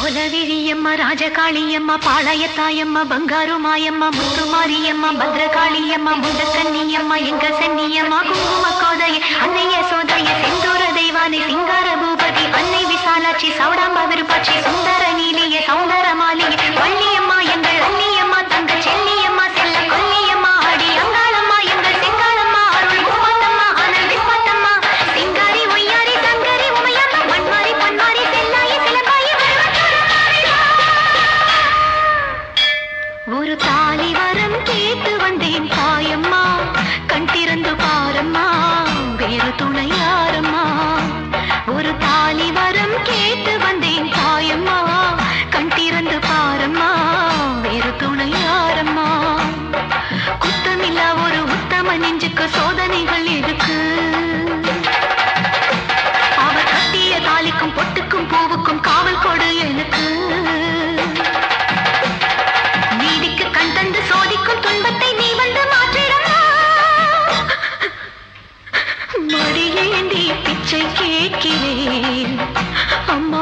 கோலவிழியம்மா ராஜகாளியம்மா பாளையத்தாயம்மா பங்காரு மாயம்மா முத்துமாரியம்மா பத்ரகாளியம்மா முண்டக்கன்னியம்மா எங்க சன்னியம்மா குங்கும கோதைய அன்னைய சோதைய செந்தூர தெய்வானை சிங்கார பூபதி அன்னை விசாலாட்சி சௌடாம்ப விருப்பாட்சி சுந்தர நீலிய சௌந்தர மாலிகை வள்ளியம்மா எங்கள் அன்னியம்மா தங்க செல்லியம்மா செல்ல கொல்லியம்மா அடி அங்காளம்மா எங்கள் செங்காளம்மா அருள் முப்பாத்தம்மா அனல் விஸ்வாத்தம்மா சிங்காரி ஒய்யாரி சங்கரி உமையம்மா மண்மாரி பொன்மாரி செல்லாயி சிலம்பாயி ஒரு தாலி வரம் கேட்டு வந்தேன் தாயம்மா கண் திறந்து பாரம்மா வேறு துணை யாரம்மா ஒரு தாலி வரம் கேட்டு வந்தேன் தாயம்மா கண் திறந்து பாரம்மா வேறு துணை யாரம்மா குத்தமில்லா ஒரு உத்தம நெஞ்சுக்கு சோதனைகள் எதுக்கு அவர் கட்டிய தாலிக்கும் பொட்டுக்கும் பூவுக்கும் காவல் கொடு எனக்கு நீதிக்கு கண் தந்து சோதிக்கும் துன்பத்தை நீ வந்து மாற்றிடமா மடியேந்தி பிச்சை கேட்கிறேன் அம்மா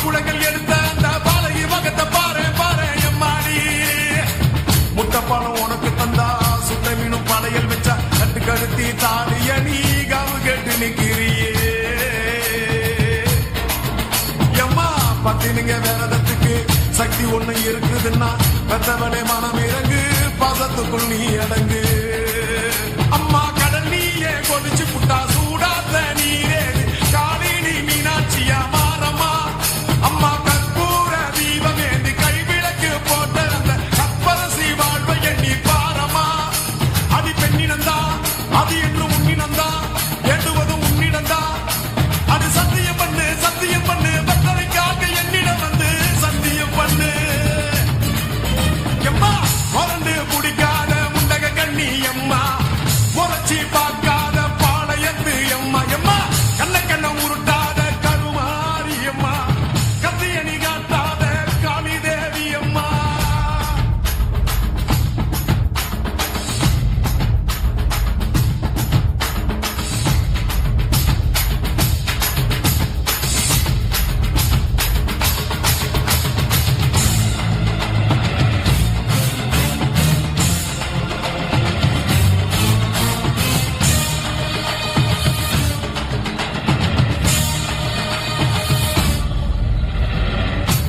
குடைகள் எடுத்த அந்த பாலகி மகத்தை பாரு பாரு எம்மாடி. முட்டைப்பாலம் உனக்கு தந்தா சுட்ட மீனும் படையல் வச்சா கட்டு கழுத்தி தாலிய நீ காவு கேட்டு நிக்கிறியே எம்மா. பத்தினிங்க விரதத்துக்கு சக்தி ஒண்ணு இருக்குதுன்னா பெத்தவளே மனம் இறங்கு பாசத்துக்குள் நீ அடங்கு. அம்மா கடல் நீயே கொதிச்சு புட்டா சூடாத்த நீரே காலினி மீனாட்சியா மாறம்மா. அம்மா கற்பூர தீபமேந்தி கைவிளக்கு போட்ட அந்த கற்பரசி வாழ்வை எண்ணி பாரம்மா. அடி பெண்ணினந்தா அது என்று உன்னினந்தா எண்ணுவதும் உன்னிடந்தா. அது சத்தியம் பண்ணு பத்தனைக்காக என்னிடம் வந்து சத்தியம் பண்ணு எம்மா. மறந்து குடிக்காத முண்டக கண்ணி எம்மா, முறைச்சி பார்க்காத பாளையத்து எம்மா எம்மா. கண்ண உருட்டாத கருமாரி எம்மா, கத்தியணி காட்டாத காளி தேவி எம்மா.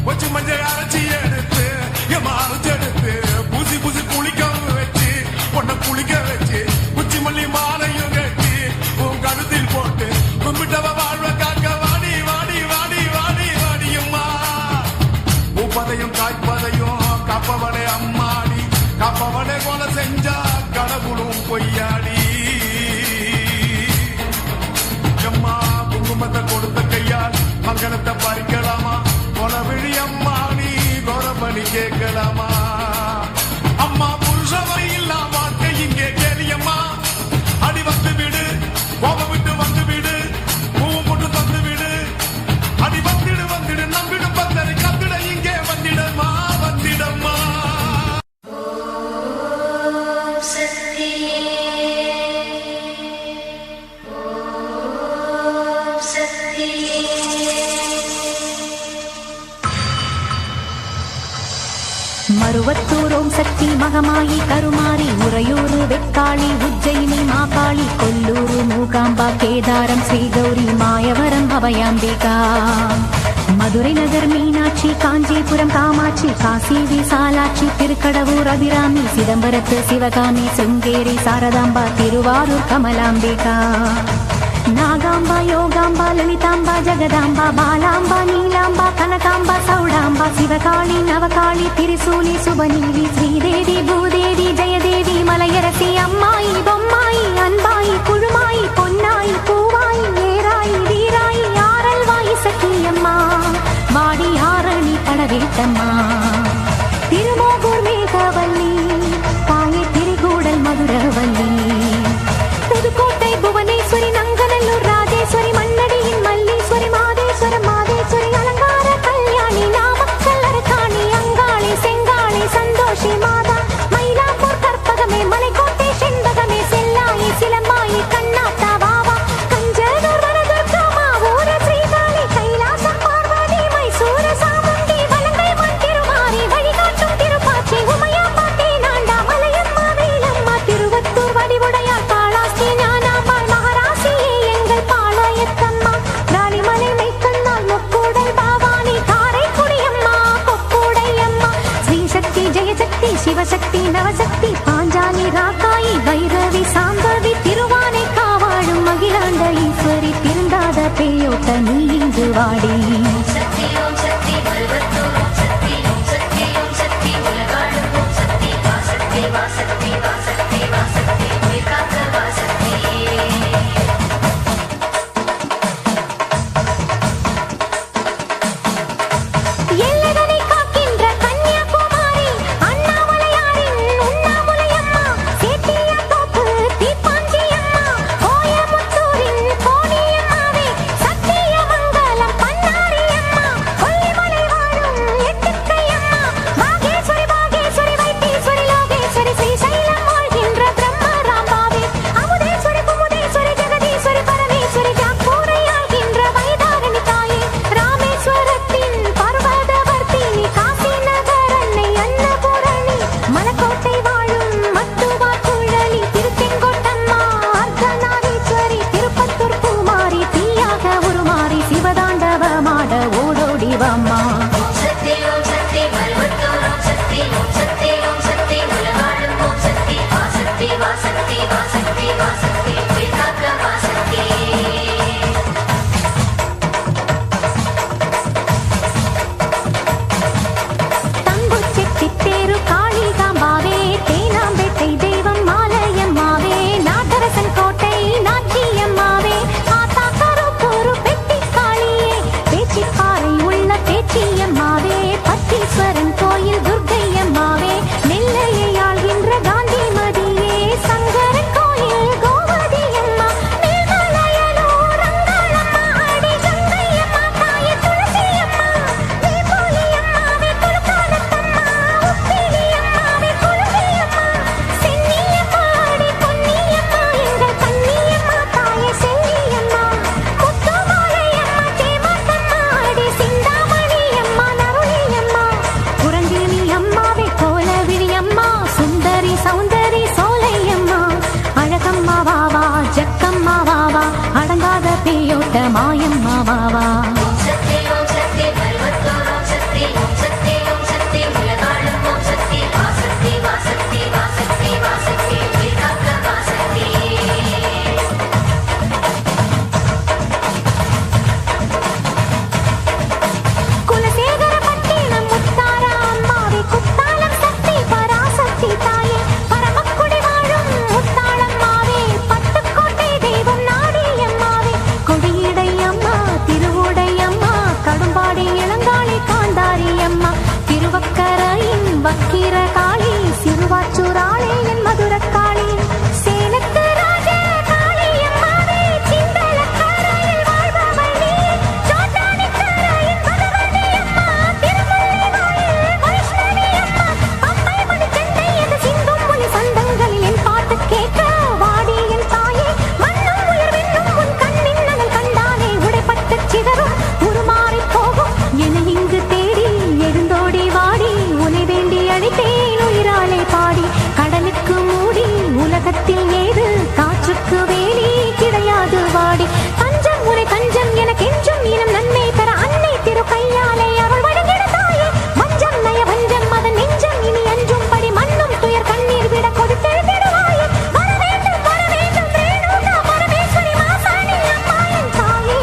கொஞ்சம் மஞ்சள் அரைச்சி எடுத்து எம்மா அரைச்செடுத்து பூசி குளிக்க வச்சு உன்னை குளிக்க வச்சு குச்சி மல்லி மாலையும் கட்டி உன் கழுத்தில் போட்டு கும்பிட்டவ வாழ்வ காக்க வாடி வாடி வாடி வாடி வாடியம்மா. பூப்பதையும் காய்ப்பதையும் காப்பவளே அம்மாடி, காப்பவளே கொலை செஞ்சா கடவுளும் பொய்யாடி எம்மா. குங்குமத்தை கொடுத்த கையால் மங்களத்தை பறிக்கலாமா, கொலவிழி அம்மா நீ கொரபலி கேட்கலாமா. அம்மா புருஷவை இல்லா வாழ்க்கை இங்கே கேளியம்மா. அடி வந்து விடு கோபம் விட்டு வந்து விடு பூவு போட்டு தந்து விடு. அடி வந்துடு நம்பிடு பத்தரை கத்திட இங்கே வந்திடம்மா வந்திடம்மா. மருவத்தூர் ஓம் சக்தி மகமாயி கருமாரி உறையூரு வெக்காளி உஜ்ஜயினி மாகாளி கொல்லூரு மூகாம்பா கேதாரம் ஸ்ரீகௌரி மாயவரம் அபயாம்பிகா. மதுரை நகர் மீனாட்சி காஞ்சிபுரம் காமாட்சி காசி விசாலாட்சி திருக்கடவூர் அபிராமி சிதம்பரத்து சிவகாமி சுங்கேரி சாரதாம்பா திருவாரூர் கமலாம்பிகா. நாகாம்பா யோகாம்பா லலிதாம்பா ஜெகதாம்பா பாலாம்பா நீலாம்பா கனகாம்பா சௌடாம்பா சிவகாளி நவகாளி திரிசூலி சுபநீலி ஸ்ரீதேவி பூதேவி ஜெயதேவி மலையரசி அம்மாயி பொம்மாயி அன்பாயி குழுமாயி பொன்னாயி பூவாயி ஏராயி வீராயி ஆரல்வாயி சக்கியம்மா வாடி ஆரணி படவேட்டம்மா. திருமோகூர் மேகவல்லி தாயே திரிகூடல் மதுரவல்லி புதுக்கோட்டை புவனேஸ்வரி நங்கநல்லூர் ராஜேஸ்வரி மண்ணடியின் மல்லீஸ்வரி மாதேஸ்வரம் மாதேஸ்வரி அலங்கார கல்யாணி நாமக்கல் அரக்காணி அங்காளி செங்காளி சந்தோஷி மாதா மயிலாப்பூர் கற்பகமே மலைக்கோட்டை செண்பகமே செல்லாயி சிலம்பாயி கண்ணாத்தா வாவா கஞ்சனூர் வரதுர்கா மாவூர ஸ்ரீகாளி கைலாசம் பார்வதி மைசூர சாமுண்டி வலங்கை மண்டி வாமா. ஓம் சக்தி ஓம் சக்தி மருவத்தூர் ஓம் சக்தி ஓம் சக்தி ஓம் சக்தி உலகாளும் ஓம் சக்தி வாசக்தி வாசக்தி வாசக்தி வாசக்தி காக்க வாசக்தி. மாயம்மா வாவா. ஓம் சக்தி ஓம் சக்தி மருவத்தூர் ஓம் சக்தி ஓம் சக்தி ஓம் சக்தி உலகாளும் ஓம் சக்தி வாசக்தி வாசக்தி வாசக்தி வாசக்தி காக்க வாசக்தி. குலசேகர பட்டினம் முத்தார அம்மாவே குத்தாலம் சக்தி பராசக்தி தாயே பரமக்குடி வாழும் முத்தாளம்மாவே பட்டுக்கோட்டை தெய்வம் நாடி அம்மாவே கொடியடை அம்மா திருவுடை அம்மா கடும்பாடி இளங்காளி காந்தாரி அம்மா திருவக்கரையின் வக்கிர காளி சிறுவாச்சூராளே என் மதுரக்காளி சேலத்து ராஜ காளி அம்மாவே சிந்தலக்கரையில் வாழ்பவள் நீ சோட்டானிக்கரையின் பகவதி அம்மா திருமுல்லைவாயில் வைஷ்ணவி அம்மா பம்பை மணிச்சண்டை எது சிந்தும் மொழி சந்தங்களில் என் பாட்டு கேட்க வாடி என் தாயே மண்ணும் உயிர் வெண்ணும் உன் கண்ணின் நகல் கண்டானே உடைப்பட்டு சிதறும் உருமாறி போகும் என இங்கு தேடி எழுந்தோடி வாடி உனை வேண்டி அழைத்தேன் உயிராலே பாடி கடலுக்கு மூடி உலகத்தில் ஏது காற்றுக்கு வேலி கிடையாது வாடி தஞ்சம் உரை தஞ்சம் எனக்கென்றும் இனம் நன்மை தர அன்னை திரு கையாலே அவள் வழங்கிட தாயே மஞ்சம் நய வஞ்சம் அதன் நெஞ்சம் இனி அஞ்சும் படி மண்ணும் துயர் கண்ணீர் விட கொடுத்தெழுதிடுவாயே வர வேண்டும் ரேணுகா பரமேஸ்வரி மாசாணி அம்மா என் தாயே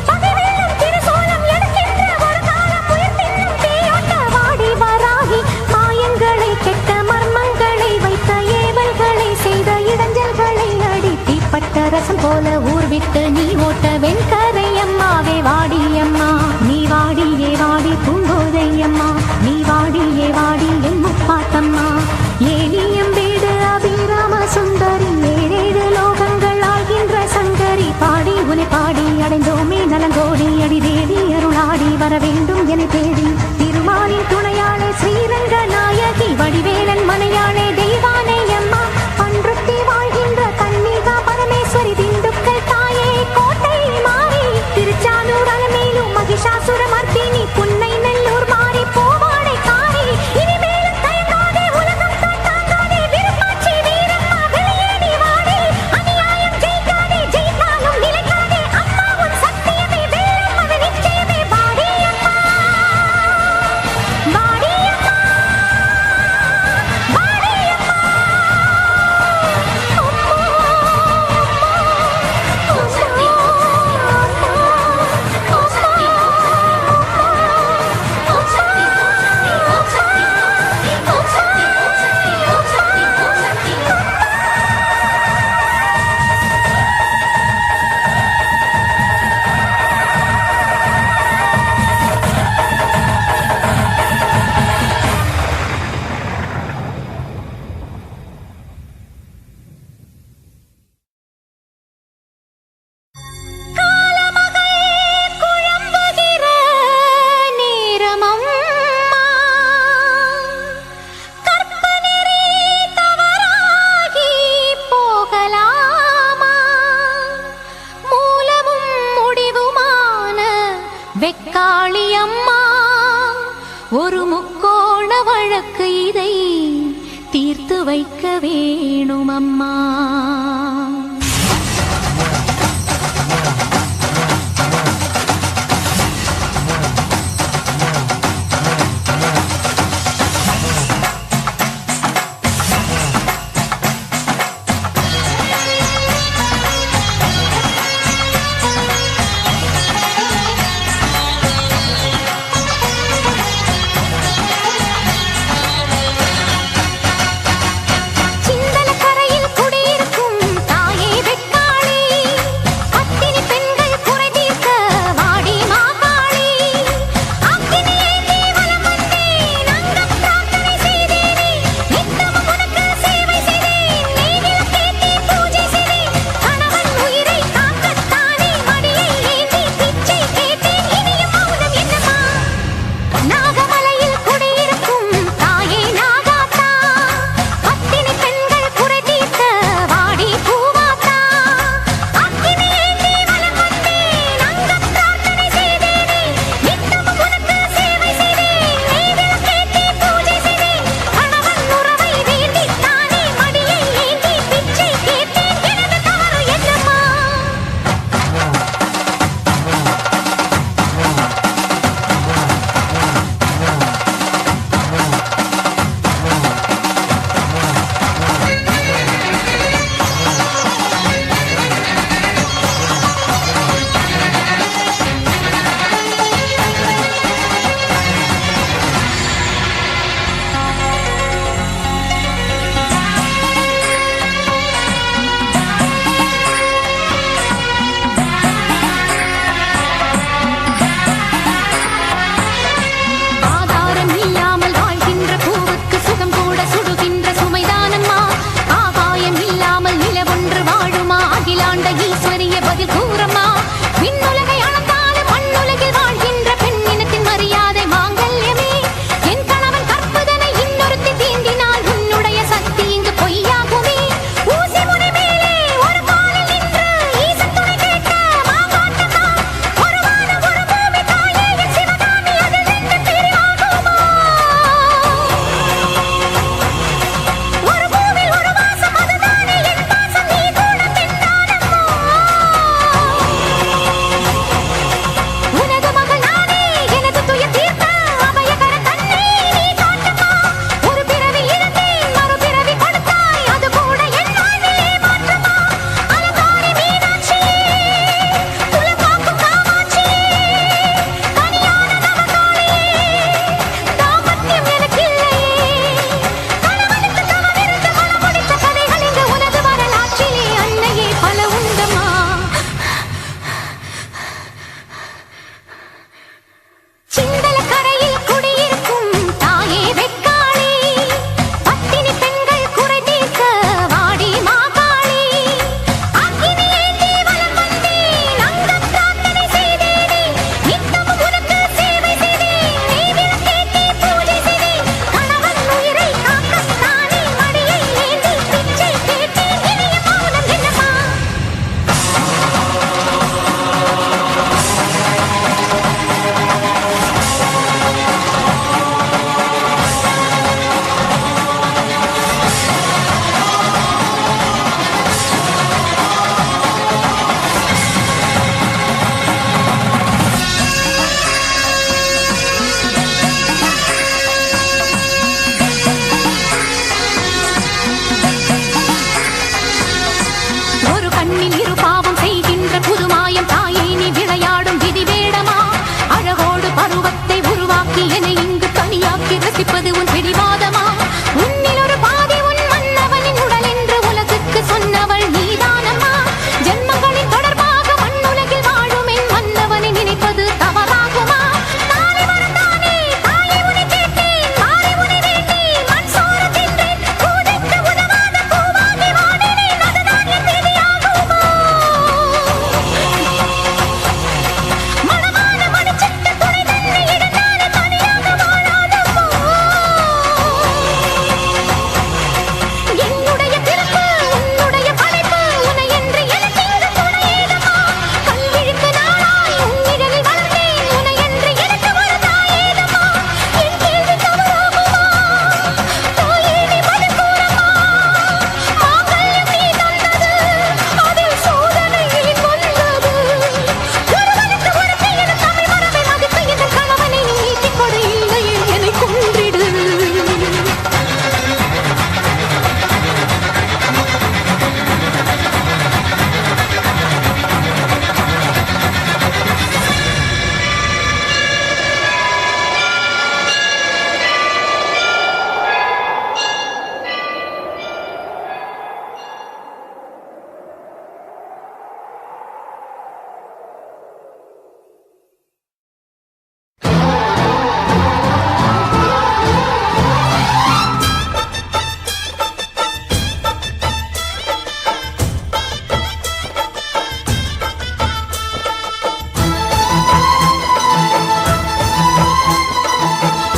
பகைவெல்லும் திருசூலம் எடுக்கின்ற ஒரு காலம் உயிர் தின்னும் தீயோட்ட வாடி வராகி மாயங்களை கெட்ட மர்மங்களை வைத்த ஏவல்களை செய்த இடைஞ்சல்களை அடி தீப்பட்ட ரசம் போல ஊர் விட்டு நீ ஓட்ட வெண்கரை அம்மாவே வாடி அம்மா நீ வாடியே வாடி பூங்கோதை அம்மா நீ வாடியே வாடி என் முப்பாத்தம்மா ஏலியம் வீடு அபிராம சுந்தரி ஏழேழு லோகங்கள் ஆகின்ற சங்கரி பாடி உனை பாடி அடைந்தோமே நலங்கோடி அடி தேடி அருளாடி வர வேண்டும் என தேடி திருமாலின் துணையாளே ஸ்ரீரங்க நாயகி வடிவேலன் மனையாளே தெய்வானை அம்மா பன்ருட்டி வாழ்கின்ற கன்னிகா பரமேஸ்வரி திண்டுக்கல் தாயே கோட்டை மாறி திருச்சானூர் அலமேலும் மகிஷாசுர மர்த்தினி புன்னை நெல்லூர் மாறி போவாடை காரி இனிமேலும் தயங்காதே உலகம் தான் தாங்காதே விருப்பாட்சி வீரம்மா வெளியேறி வாடி அநியாயம் ஜெயிக்காதே ஜெயித்தாலும் நிலைக்காதே அம்மா உன் சத்தியமே வெல்லும் அது நிச்சயமே வாடி அம்மா வாடி அம்மா வாடி அம்மா ஓம் சக்தி ஓம் சக்தி ஓம் சக்தி ஓம் சக்தி ஓம் சக்தி ஓம் சக்தி ஓம் சக்தி. குழம்புகிற நேரமம்மா கற்பனரே தவறாகி போகலாமா மூலமும் முடிவுமான வெக்காளி அம்மா ஒரு முக்கோண வழக்கு இதை தீர்த்து வைக்க வேணும் அம்மா. புது பருவத்தை உருவாக்கி என இங்கு தனியாக்கி ரசிப்பது உன் பிடிவாதமா? உன்னில் ஒரு பாதி உன் மன்னவனின் உடல் என்று உலகுக்கு சொன்னவள் நீதானம்மா. ஜென்மங்களின் தொடர்பாக மண்ணுலகில் வாழும் என் மன்னவனை நினைப்பது தவறாகுமா? நாளை வரந்தானே தாயை உன்னை கேட்டேன், மாறி உன்னை வேண்டேன், மண் சோறு தின்றேன், பூஜைக்கு உதவாத பூவாகி வாடினேன், அதுதான் என் விதியாகுமா? மனமான மணிச்சிட்டு துணை தன்னை இடந்தானே தனியாக வாழாதம்மா. என்னுடைய பிறப்பு உன்னுடைய படைப்பு, உன்னை என்று எனக்கு இங்கு துணை ஏதம்மா? கல்விழுக்கு நாளாய் உன்னிடலில் வளர்ந்தேன், உன்னை என்று எனக்கு ஒரு தாய் ஏதம்மா? என் கேள்வி தவறாகுமா? தாயே நீ பதில் கூறம்மா. மாங்கல்யம் நீ தந்தது, அதில் சோதனை வந்தது. ஒருவனுக்கு ஒருத்தி என தமிழ் மரபை மதித்து என் கணவனை நீ நீட்டிக் கொடு, இல்லையே என்னை கொன்றிடு.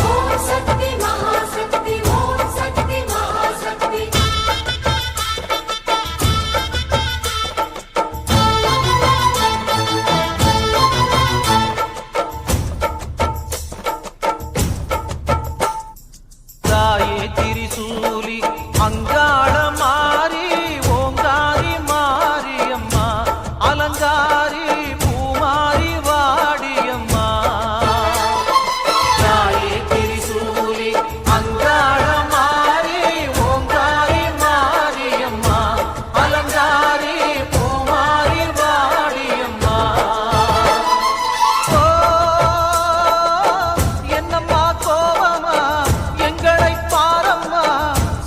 ஓம் சக்தி மகாசக்தி, ஓம் சக்தி மகாசக்தி. தாயே திரிசூலி அங்காள மாறி ஓங்காரி மாரியம்மா அலங்காரி பூமாரி வாடியம்மா. தாயே திரிசூலி அங்காள மாறி ஓங்காரி மாரியம்மா அலங்காரி பூமாரி வாடியம்மா. ஓ என்னம்மா கோபமா எங்களை பாரம்மா,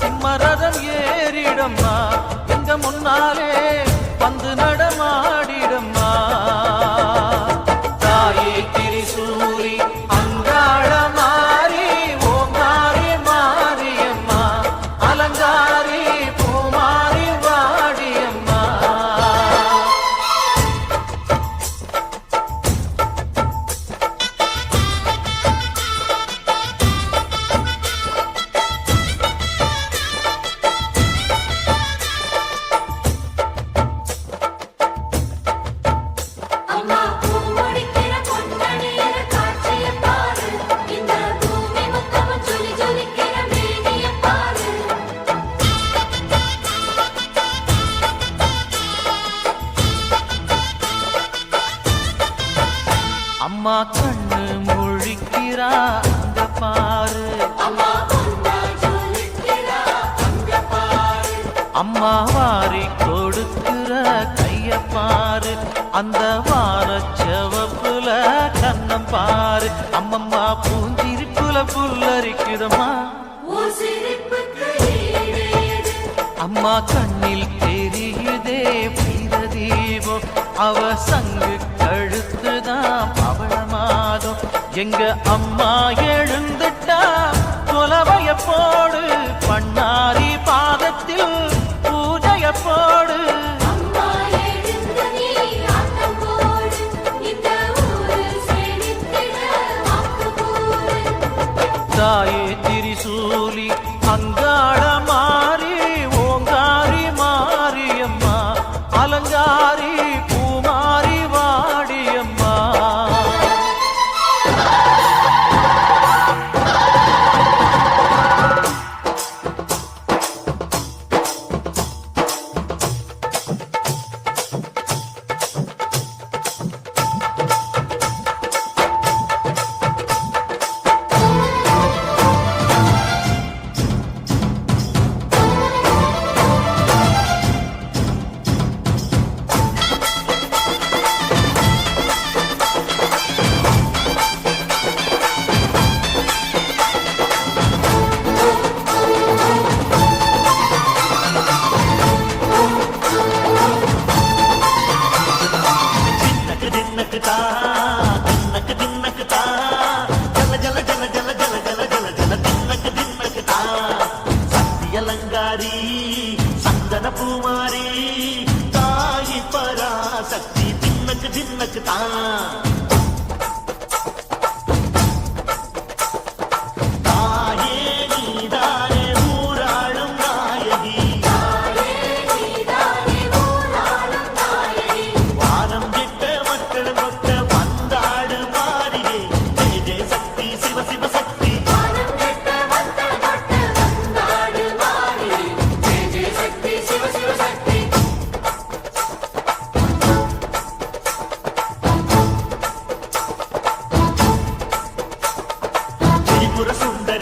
சிம்மரதம் ஏறிடம்மா, எங்க முன்னாலே வந்து நடமாடிடம்மா. தாயே திரிசூலி அங்காள மாறி ஓங்காரி மாரியம்மா அலங்காரி பூமாரி வாடியம்மா. அம்மா பூமுடிக்கிற பொன்னணியிற காட்சியைப் பாரு, இந்த பூமி முத்தமும் ஜொலி ஜொலிக்கிற மேனியைப் பாரு. அம்மா கண்ணு முழிக்கிறா அங்க பாரு, அம்மா பொன்னா ஜொலிக்கிறா அங்க பாரு. அம்மா வாரி கொடுக்கிற கைய பாரு, அந்த வானச்சவப்புல கண்ணம் பாரு. அம்மம்மா பூஞ்சிரிப்புல புல்லரிக்குதம்மா, உன் சிரிப்புக்கு ஈடேது. அம்மா கண்ணில் தெரியுதே வைர தீபம், அவ சங்கு கழுத்துதான் பவளமாகும். எங்க அம்மா எழுந்துட்டா கொலவைய போடு, பண்ணாரி பாதத்தில் பூஜைய போடு. அம்மா எழுந்து நீ ஆட்டம் போடு, இந்த ஊரு செழித்திட வாக்கு கூறு. தாயே திரிசூலி அங்காள மாறி ஓங்காரி மாரியம்மா அலங்காரி பூமாரி வாடியம்மா.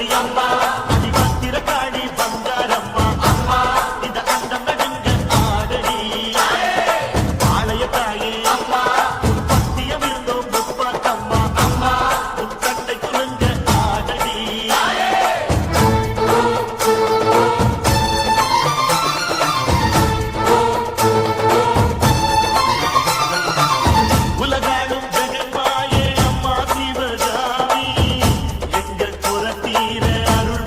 சுந்தரி அம்மா அதிபத்திர காளி பங்காரம்மா அம்மா இந்த அண்டம் நடுங்க ஆடடி ஆலய தாயே அம்மா உன் பத்தியம் இருந்தோம் முப்பாத்தம்மா அம்மா உன் கட்டை குலுங்க ஆடடி உலகாடும் ஜெகன்மாயே அம்மா சிவகாமி எங்கள் புறத்தீர அருள்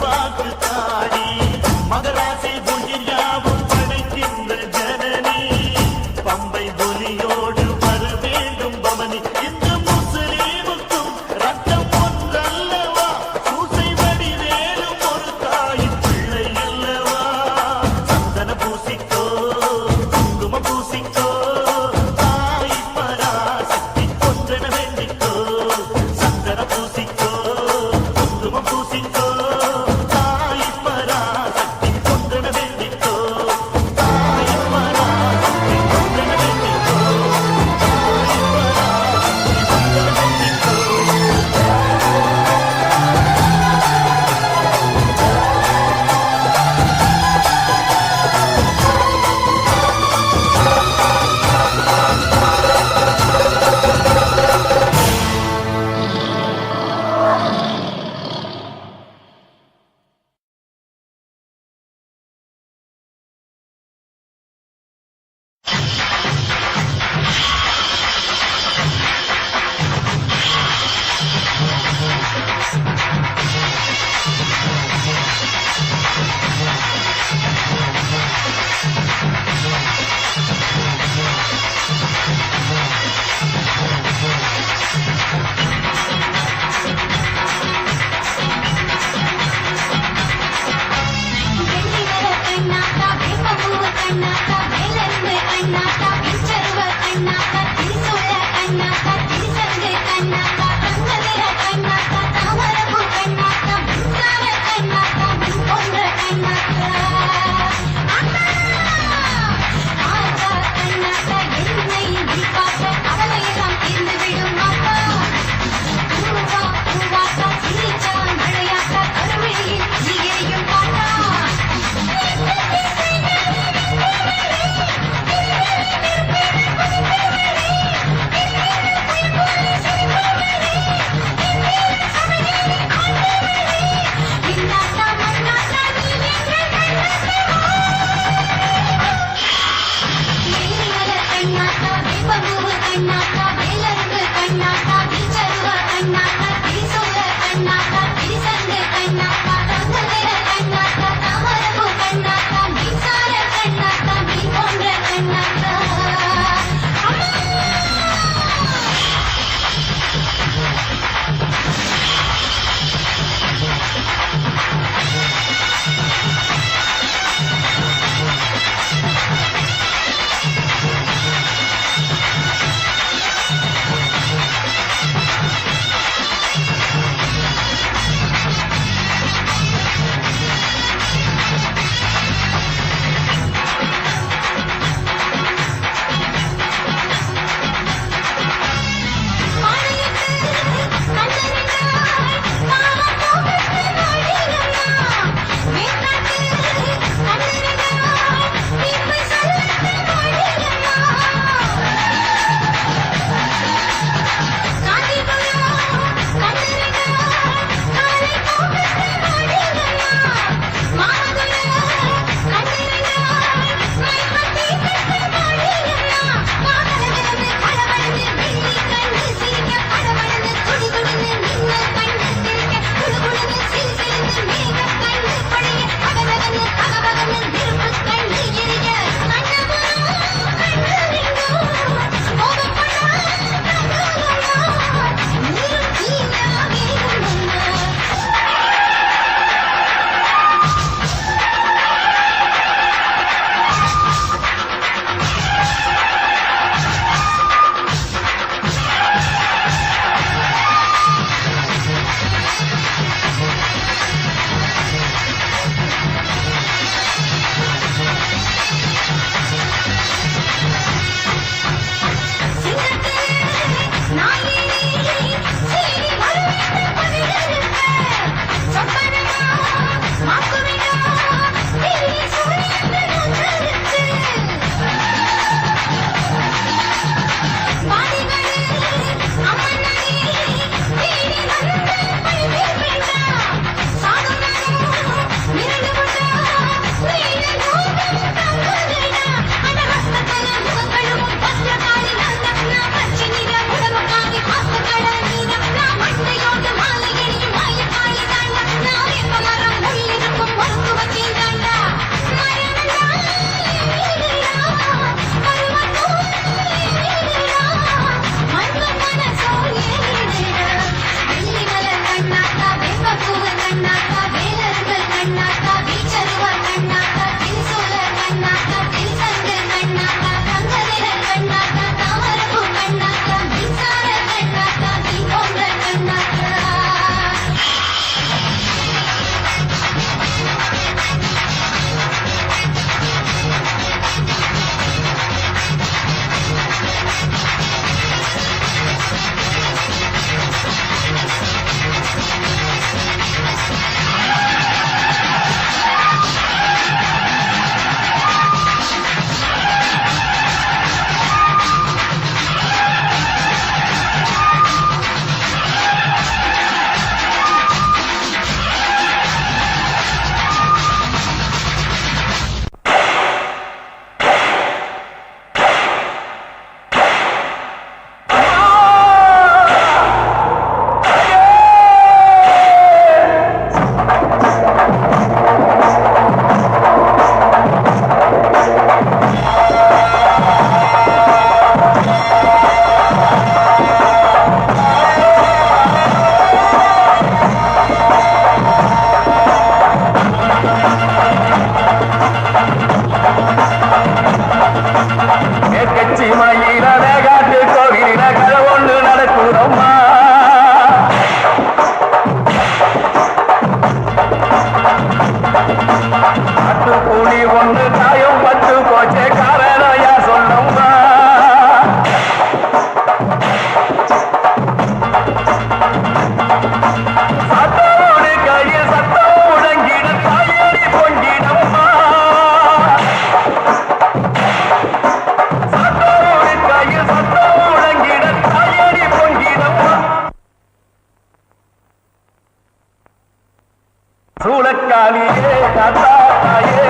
சூளக்காளியே தாத்தா தாயே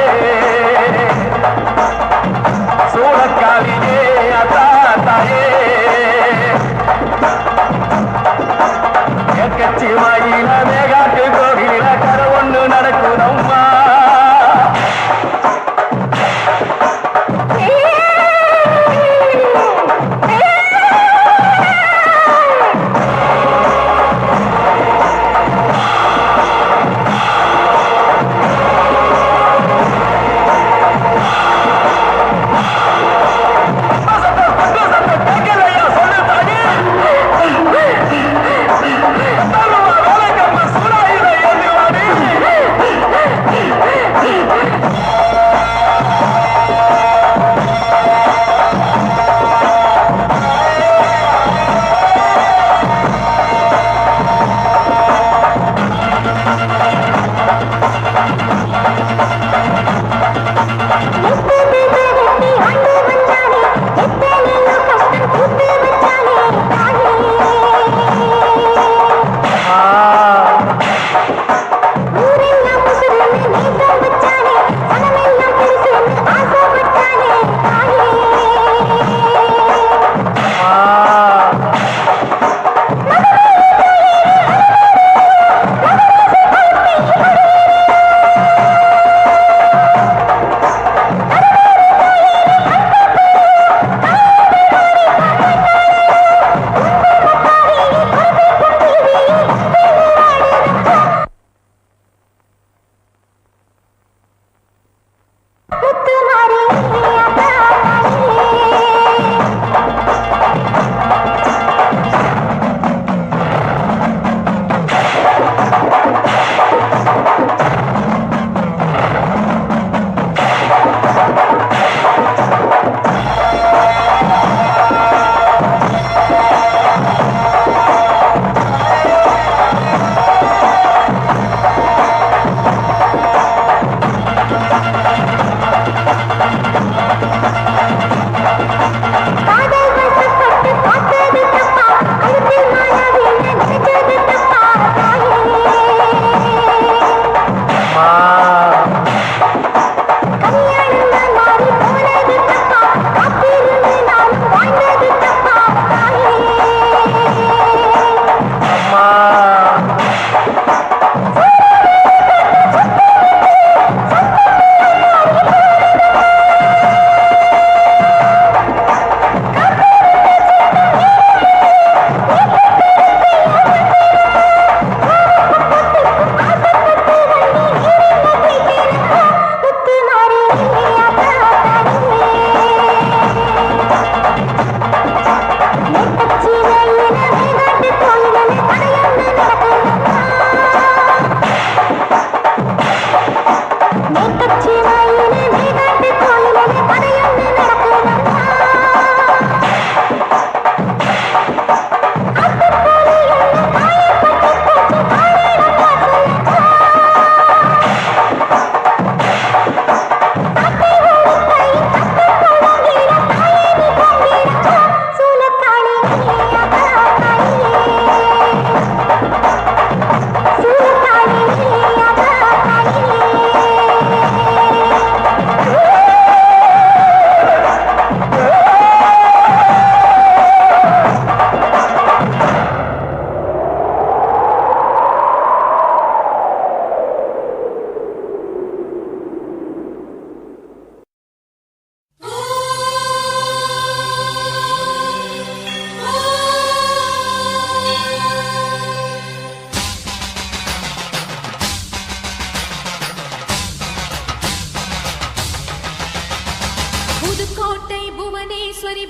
சூளக்காளியே அத்தா தாயே கட்சி மாயில மேகாட்டு கோவில கரை ஒண்ணு நடக்குதம்மா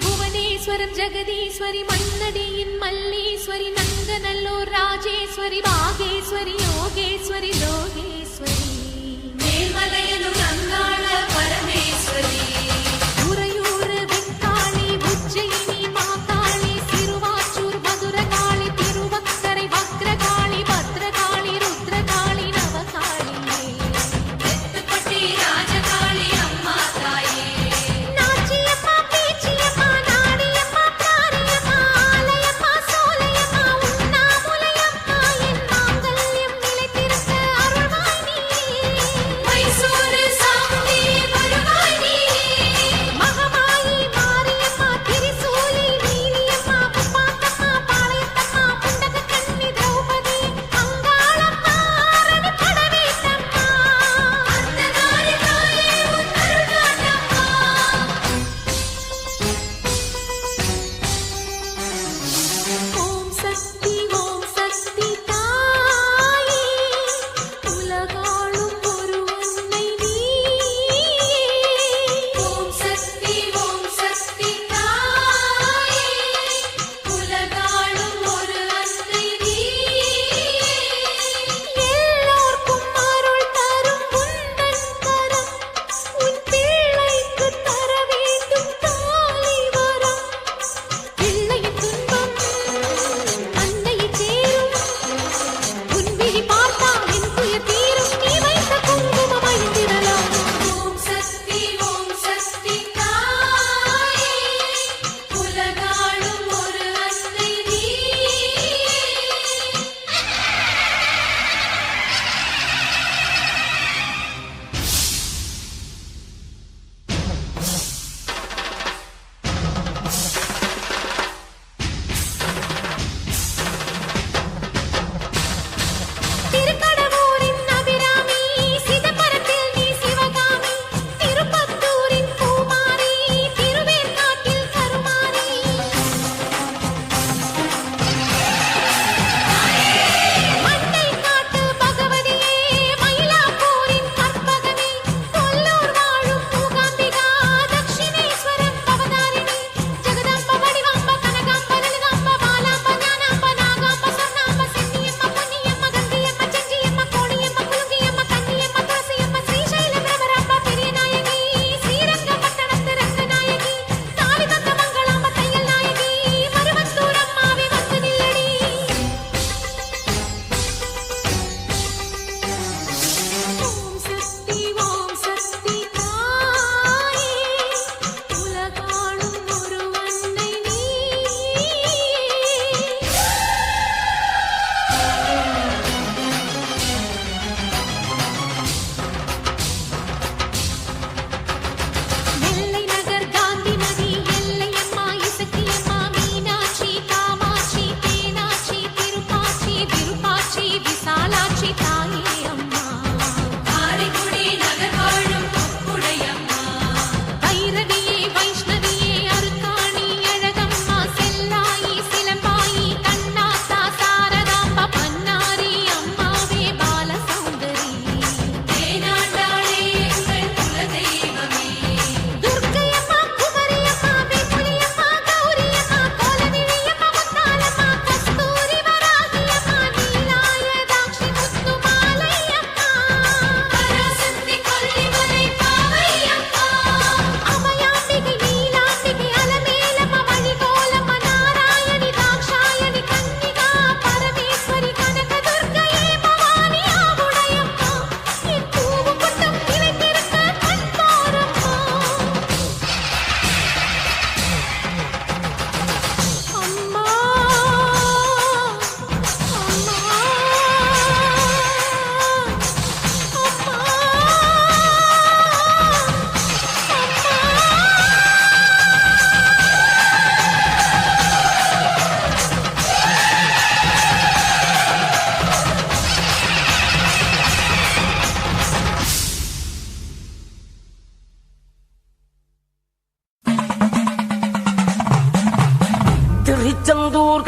புவனேஸ்வரம் ஜெகதீஸ்வரி மன்னடியின் மல்லீஸ்வரி நங்கநல்லூர் ராஜேஸ்வரி பாகேஸ்வரி யோகேஸ்வரி லோகேஸ்வரி மேல்மலையனூர் அங்காள பரமேஸ்வரி உறையூர் வெக்காளி உஜ்ஜயினி மாகாளி சிறுவாச்சூர் மதுரகாளி திருவக்கரை வக்ரகாளி பத்ரகாளி ருத்ரகாளி நவகாளியே எத்துப்பட்டி ராஜகாளி அம்மா தாயே நாச்சியம்மா பேச்சியம்மா நாடியம்மா காரியம்மா ஆலயம்மா சோலையம்மா உண்ணாமுலையம்மா என் மாங்கல்யம் நிலைத்திருக்க அருள்வாய் நீ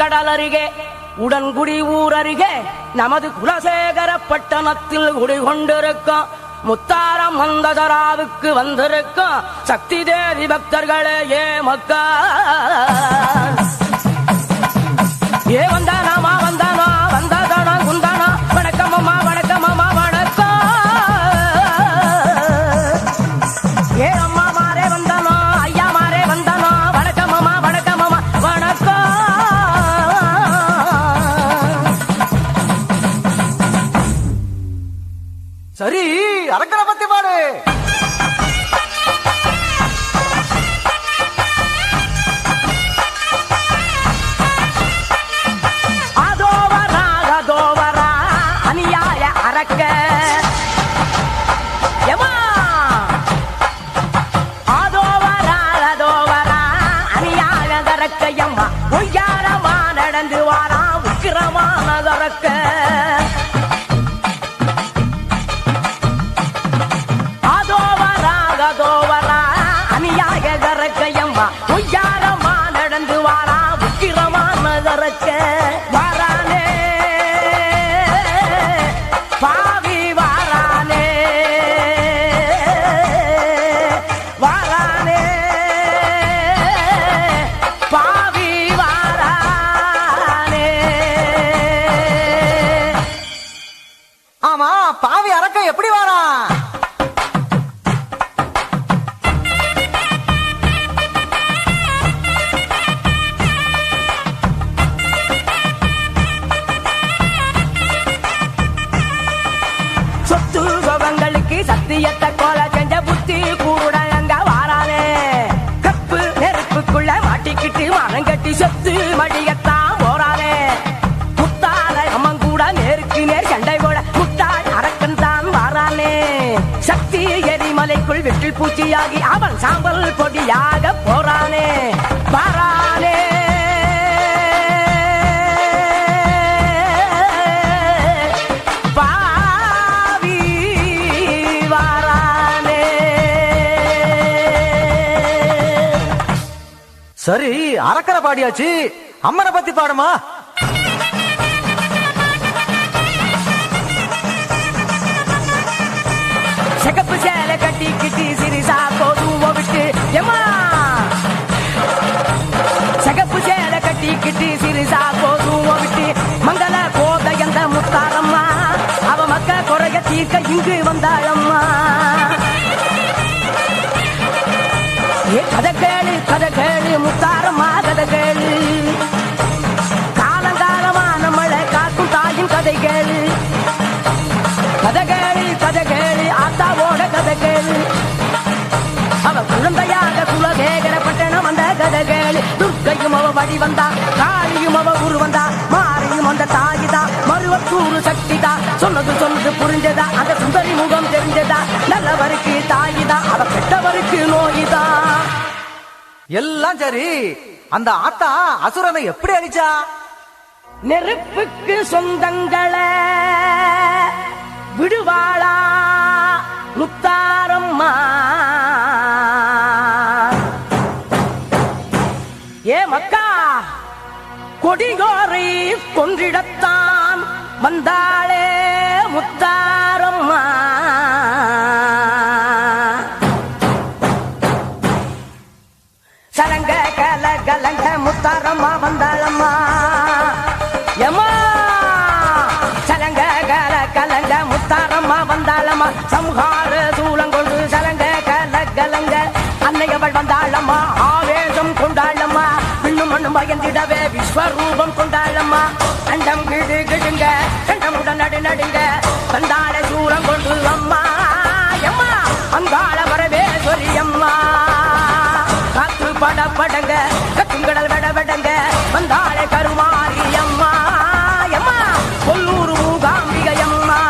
கடல் அருகே உடன்குடி ஊர் அருகே நமது குலசேகர பட்டணத்தில் குடிகொண்டிருக்கும் முத்தாரம் மந்ததராவுக்கு வந்திருக்கும் சக்தி தேவி பக்தர்களே ஏ மக்கா ஏ வந்தானாமா வந்தானா வந்தாதானா குந்தானா வணக்கம்மா வணக்கம்மா வணக்கம் ஏ அம்மா மாரே வந்தானோ ஐயா மாரே வந்தானோ வணக்கம்மா வணக்கம்மா வணக்கம் சரி அரக்கனை பத்தி பாடு. அதோவரா அநியாய அரக்க எமா அதோவரா அநியாய அரக்க எம்மா பொய்யாரமா நடந்து வாரா உக்கிரமான அரக்க அதோவரா அநியாய அரக்க எம்மா பொய்யாரமா நடந்து வாரா உக்கிரமான அரக்க வாரானே பாவி வாரானே வாரானே பாவி வாரானே ஆமா பாவி அரக்க எப்படி வாரா? சொத்து சுகங்களுக்கு சத்தியத்தை கொலை செஞ்ச புத்தி கூட அங்க வாரானே கப்பு நெருப்புக்குள்ள மாட்டிக்கிட்டு மரம் கட்டி சொத்து மடியத்தான் போறானே முத்தாளை அம்மன் கூட நேருக்கு நேர் சண்டை போட முட்டாள் அரக்கன் தான் வாரானே சக்தி எரிமலைக்குள் விட்டில் பூச்சியாகி அவன் சாம்பல் பொடியாக போறானே வாரானே பாவி வாரானே சரி அரக்கரை பாடியாச்சு, அம்மனை பத்தி பாடுமா? சிகப்பு சேலை கட்டிக்கிட்டு சிரிசா போதுவ விட்டு எம்மா சிகப்பு சேலை கட்டிக்கிட்டு சிரிசா போதுவ விட்டு மங்கள கோத எந்த முத்தாரம்மா அவ மக்க குறைய தீர்க்க இங்கு வந்தாளம்மா ஏ கதை கேளு முத்தாரம்மா கதை கேளு காலங்காலமா நம்மளை காக்கும் தாயின் கதை கேளு கதை கேளு ஆத்தாவோட கதை கேளு அவ குழந்தையாக குலசேகர பட்டணம் வந்த கதை கேளு துர்க்கையும் அவ வழி வந்தா காளியும் அவ உரு வந்தா மாரியும் அந்த தாயிதா மருவத்தூரு சக்திதா சொன்னது புரிஞ்சதா அந்த சுந்தரி முகம் தெரிஞ்சதா நல்லவருக்கு தாயிதா அவ கெட்டவருக்கு நோயிதா எல்லாம் சரி, அந்த ஆத்தா அசுரனை எப்படி அழிச்சா? நெருப்புக்கு சொந்தங்களே விடுவாளா முத்தாரம்மா ஏ மக்கா கொடிகோரை கொன்றிடத்தான் வந்தாளே முத்தாரம்மா சலங்க கலங்க முத்தாரம்மா வந்தாளம்மா எம்மா சலங்க கலங்க முத்தாரம்மா வந்தாளம்மா சம்ஹார சூலங்கொண்டு சலங்க கலங்க அன்னையவள் வந்தாளம்மா ஆவேசம் கொண்டாளம்மா பின்னும் மண்ணும் பயந்திடவே விஸ்வரூபம் கொண்டாளம்மா அண்டம் கிடுங்க கண்டமுடன் நடுங்க வந்தாளை சூலம் கொண்டு அம்மா எம்மா அங்காள வரவே சொரியம்மா காத்து படங்க கட்டுங்கடல் வெடங்க வந்தாளை கருமாரி அம்மா எம்மா கொல்லூர் மூகாம்பிகை அம்மா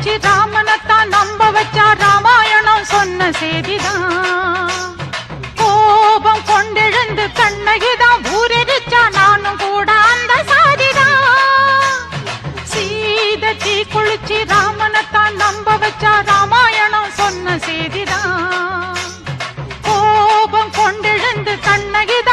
குளிச்சு ராமனைத்தான் நம்ப வச்சா ராமாயணம் சொன்ன செய்திதான். கோபம் கொண்டெழுந்து கண்ணகிதான் ஊரெரிச்சா நானும் கூட அந்த சாதிதான். சீதை தீ குளிச்சு ராமனைத்தான் நம்ப வச்சா ராமாயணம் சொன்ன செய்திதான். கோபம் கொண்டெழுந்து கண்ணகிதான்